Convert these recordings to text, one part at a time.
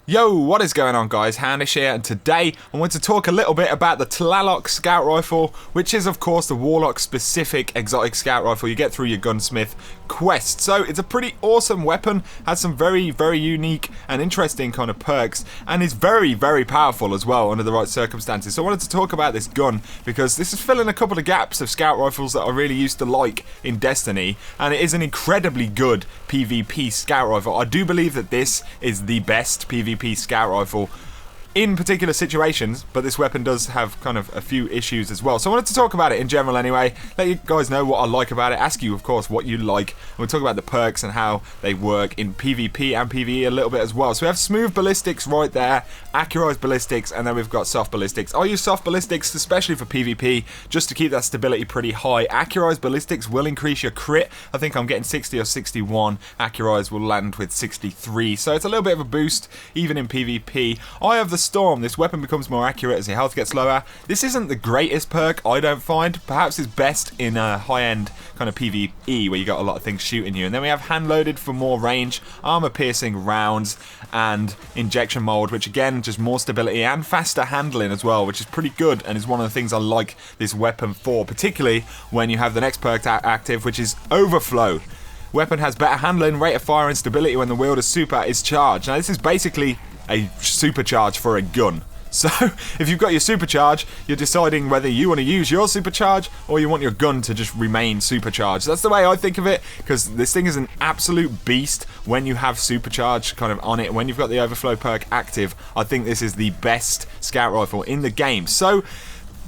Yo, what is going on guys, Houndish here, and today I want to talk a little bit about the Tlaloc scout rifle, which is of course the Warlock specific exotic scout rifle you get through your gunsmith quest. So it's a pretty awesome weapon, has some very unique and interesting kind of perks, and is very powerful as well under the right circumstances. So I wanted to talk about this gun because this is filling a couple of gaps of scout rifles that I really used to like in Destiny, and it is an incredibly good PvP scout rifle. I do believe that this is the best PvP scout rifle in particular situations, but this weapon does have kind of a few issues as well. So I wanted to talk about it in general anyway, let you guys know what I like about it, ask you of course what you like, and we'll talk about the perks and how they work in PvP and PvE a little bit as well. So we have smooth ballistics right there, accurized ballistics, and then we've got soft ballistics. I use soft ballistics especially for PvP just to keep that stability pretty high. Accurized ballistics will increase your crit. I think I'm getting 60 or 61. Accurized will land with 63, so it's a little bit of a boost even in PvP. I have the Storm. This weapon becomes more accurate as your health gets lower. This isn't the greatest perk, I don't find. Perhaps it's best in a high-end kind of PvE where you got a lot of things shooting you. And then we have hand loaded for more range, armor piercing rounds, and injection mold, which again just more stability and faster handling as well, which is pretty good and is one of the things I like this weapon for, particularly when you have the next perk active, which is overflow. Weapon has better handling, rate of fire, and stability when the wielder's super is charged. Now this is basically a supercharge for a gun. So if you've got your supercharge, you're deciding whether you want to use your supercharge or you want your gun to just remain supercharged. That's the way I think of it, because this thing is an absolute beast when you have supercharge kind of on it. When you've got the overflow perk active, I think this is the best scout rifle in the game. So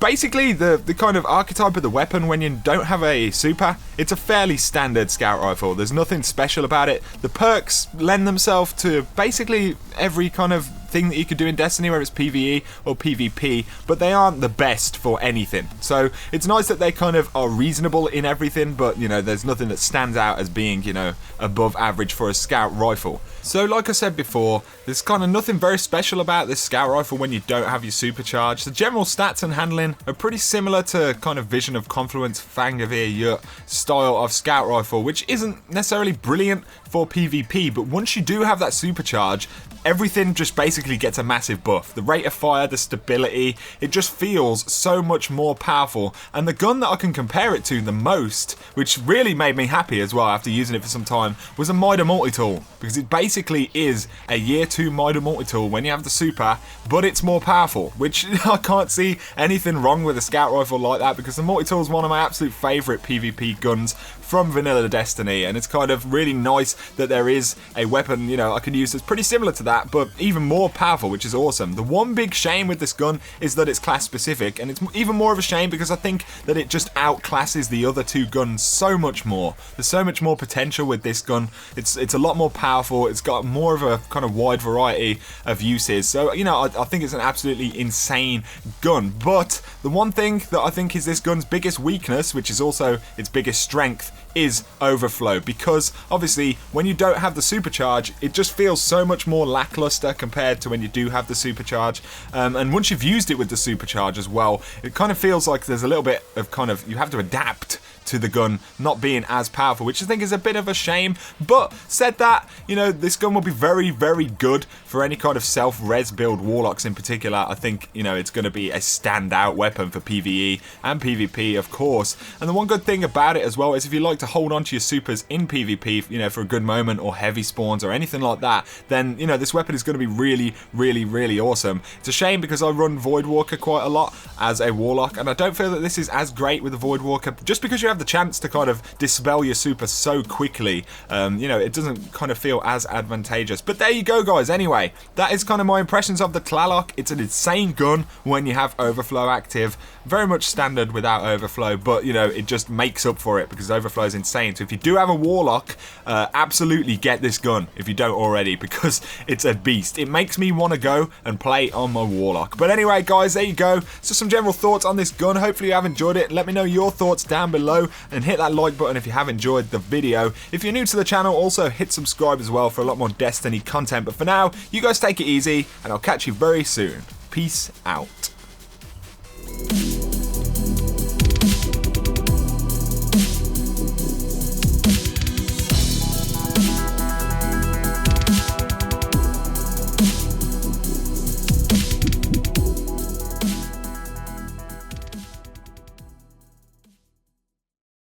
basically, the kind of archetype of the weapon when you don't have a super, it's a fairly standard scout rifle. There's nothing special about it. The perks lend themselves to basically every kind of thing that you could do in Destiny, whether it's PvE or PvP, but they aren't the best for anything. So it's nice that they kind of are reasonable in everything, but you know, there's nothing that stands out as being, you know, above average for a scout rifle. So like I said before, there's kind of nothing very special about this scout rifle when you don't have your supercharge. The general stats and handling are pretty similar to kind of Vision of Confluence, Fangavir Yut style of scout rifle, which isn't necessarily brilliant for PvP, but once you do have that supercharge, everything just basically gets a massive buff. The rate of fire, the stability, it just feels so much more powerful. And the gun that I can compare it to the most, which really made me happy as well after using it for some time, was a Mida multi-tool, because it basically is a year 2 Mida multi-tool when you have the super, but it's more powerful, which I can't see anything wrong with a scout rifle like that, because the multi-tool is one of my absolute favourite PvP guns from vanilla Destiny, and it's kind of really nice that there is a weapon, you know, I can use that's pretty similar to that, but even more powerful, which is awesome. The one big shame with this gun is that it's class specific, and it's even more of a shame because I think that it just outclasses the other two guns so much more. There's so much more potential with this gun. It's a lot more powerful. It's got more of a kind of wide variety of uses. So, you know, I think it's an absolutely insane gun. But the one thing that I think is this gun's biggest weakness, which is also its biggest strength, is overflow, because obviously when you don't have the supercharge, it just feels so much more lackluster compared to when you do have the supercharge. And once you've used it with the supercharge as well, it kind of feels like there's a little bit of kind of, you have to adapt to the gun not being as powerful, which I think is a bit of a shame. But said that, you know, this gun will be very good for any kind of self-res build, Warlocks in particular. I think, you know, it's going to be a standout weapon for PvE and PvP, of course. And the one good thing about it as well is if you like to hold on to your supers in PvP, you know, for a good moment, or heavy spawns or anything like that, then, you know, this weapon is going to be really awesome. It's a shame because I run Voidwalker quite a lot as a Warlock, and I don't feel that this is as great with the Voidwalker, just because you have the chance to kind of dispel your super so quickly. You know, it doesn't kind of feel as advantageous. But there you go, guys. Anyway, that is kind of my impressions of the Tlaloc. It's an insane gun when you have overflow active. Very much standard without overflow, but you know, it just makes up for it because overflow is insane. So if you do have a Warlock, absolutely get this gun if you don't already, because it's a beast. It makes me want to go and play on my Warlock. But anyway, guys, there you go. So some general thoughts on this gun. Hopefully you have enjoyed it. Let me know your thoughts down below, and hit that like button if you have enjoyed the video. If you're new to the channel, also hit subscribe as well for a lot more Destiny content. But for now, you guys take it easy, and I'll catch you very soon. Peace out.